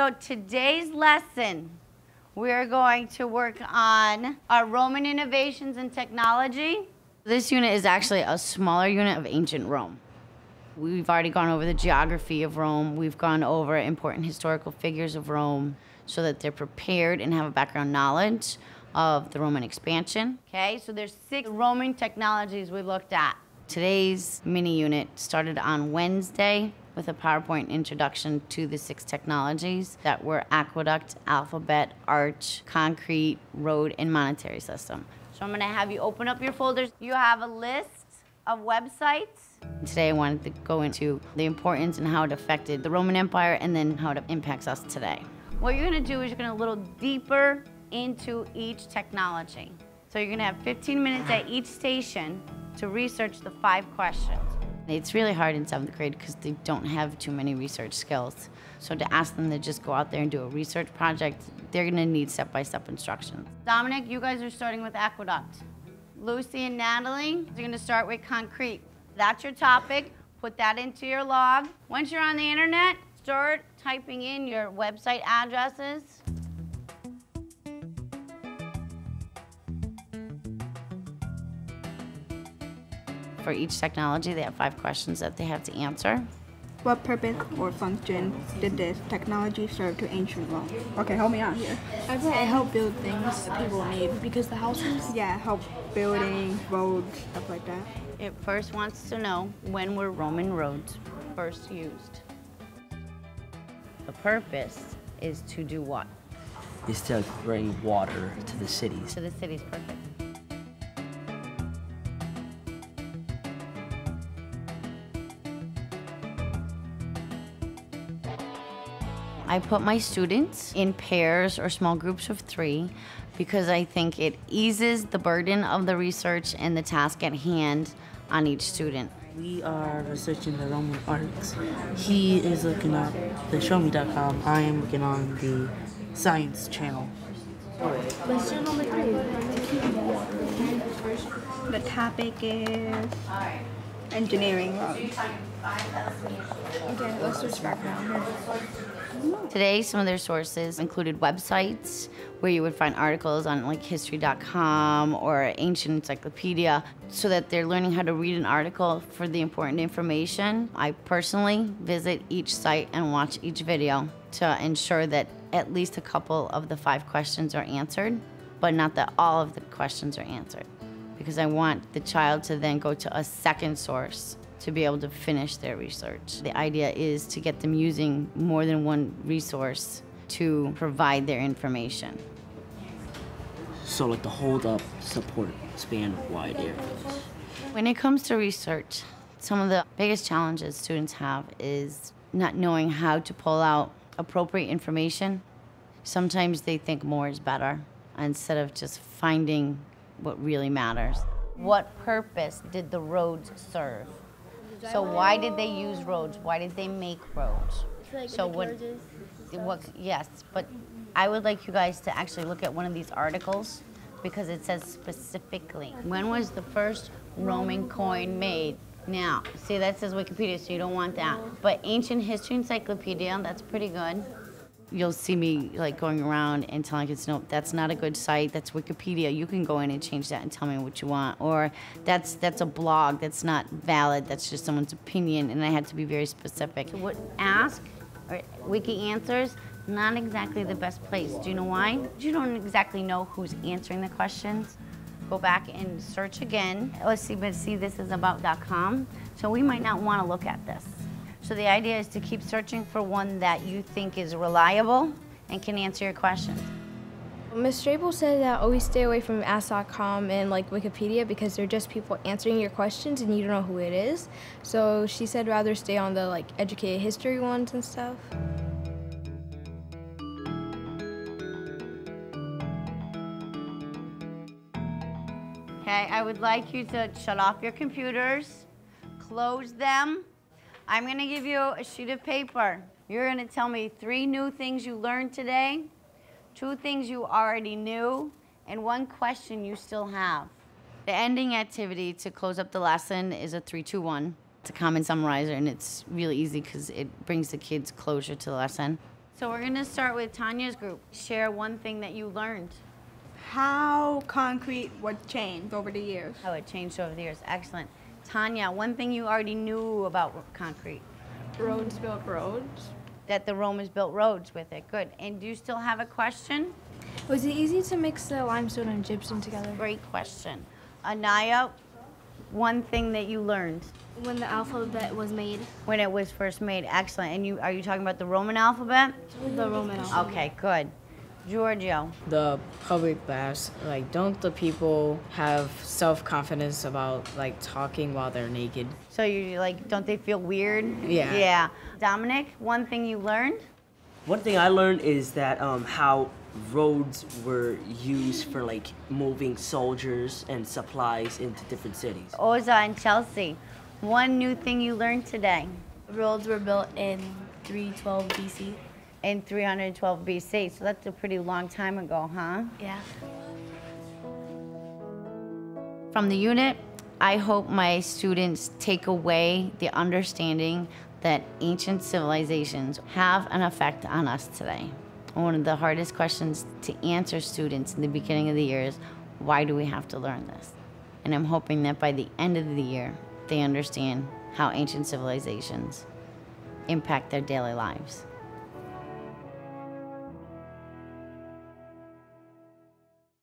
So today's lesson, we're going to work on our Roman innovations and technology. This unit is actually a smaller unit of ancient Rome. We've already gone over the geography of Rome. We've gone over important historical figures of Rome so that they're prepared and have a background knowledge of the Roman expansion. Okay, so there's 6 Roman technologies we looked at. Today's mini unit started on Wednesday with a PowerPoint introduction to the 6 technologies that were aqueduct, alphabet, arch, concrete, road, and monetary system. So I'm gonna have you open up your folders. You have a list of websites. Today I wanted to go into the importance and how it affected the Roman Empire and then how it impacts us today. What you're gonna do is you're gonna go a little deeper into each technology. So you're gonna have 15 minutes at each station to research the 5 questions. It's really hard in 7th grade because they don't have too many research skills. So to ask them to just go out there and do a research project, they're gonna need step-by-step instructions. Dominic, you guys are starting with aqueduct. Lucy and Natalie, you're gonna start with concrete. That's your topic, put that into your log. Once you're on the internet, start typing in your website addresses. For each technology, they have 5 questions that they have to answer. What purpose or function did this technology serve to ancient Rome? Okay, help me out here. I bet it helped build things that people need because the houses. Yeah, help building, roads, stuff like that. It first wants to know, when were Roman roads first used? The purpose is to do what? Is to bring water to the cities. To the cities, perfect. I put my students in pairs or small groups of 3 because I think it eases the burden of the research and the task at hand on each student. We are researching the Roman arcs. He is looking at the showme.com. I am looking on the Science Channel. Question number 3. The topic is engineering roads. Okay, let's switch background here. Today, some of their sources included websites where you would find articles on like history.com or ancient encyclopedia so that they're learning how to read an article for the important information. I personally visit each site and watch each video to ensure that at least a couple of the 5 questions are answered, but not that all of the questions are answered, because I want the child to then go to a second source to be able to finish their research. The idea is to get them using more than one resource to provide their information. So like the hold up, support, span wide areas. When it comes to research, some of the biggest challenges students have is not knowing how to pull out appropriate information. Sometimes they think more is better instead of just finding what really matters. What purpose did the roads serve? So why did they use roads? Why did they make roads? So yes, but I would like you guys to actually look at one of these articles because it says specifically, when was the first Roman coin made? Now, see that says Wikipedia, so you don't want that. But Ancient History Encyclopedia, that's pretty good. You'll see me like going around and telling kids, no, that's not a good site, that's Wikipedia. You can go in and change that and tell me what you want. Or that's a blog, that's not valid, that's just someone's opinion, and I had to be very specific. What Ask or Wiki Answers, not exactly the best place. Do you know why? You don't exactly know who's answering the questions. Go back and search again. Let's see, this is about.com. So we might not want to look at this. So the idea is to keep searching for one that you think is reliable and can answer your questions. Ms. Strable said that always stay away from Ask.com and like Wikipedia because they're just people answering your questions and you don't know who it is. So she said rather stay on the like educated history ones and stuff. Okay, I would like you to shut off your computers, close them. I'm gonna give you a sheet of paper. You're gonna tell me 3 new things you learned today, 2 things you already knew, and 1 question you still have. The ending activity to close up the lesson is a 3-2-1. It's a common summarizer, and it's really easy because it brings the kids closure to the lesson. So we're gonna start with Tanya's group. Share one thing that you learned. How concrete was changed over the years? How it changed over the years. Excellent. Tanya, one thing you already knew about concrete. Roads built roads. That the Romans built roads with it. Good. And do you still have a question? Was it easy to mix the limestone and gypsum together? Great question. Anaya, one thing that you learned When the alphabet was made, when it was first made. Excellent. And are you talking about the Roman alphabet? the Roman alphabet. Okay, good. Giorgio. The public baths, like, don't the people have self-confidence about, like, talking while they're naked? So you like, don't they feel weird? Yeah. Yeah. Dominic, one thing you learned? One thing I learned is that how roads were used for like moving soldiers and supplies into different cities. Oza and Chelsea, one new thing you learned today Roads were built in 312 BC. in 312 BC. So that's a pretty long time ago, huh? Yeah. From the unit, I hope my students take away the understanding that ancient civilizations have an effect on us today. One of the hardest questions to answer students in the beginning of the year is, why do we have to learn this? And I'm hoping that by the end of the year, they understand how ancient civilizations impact their daily lives.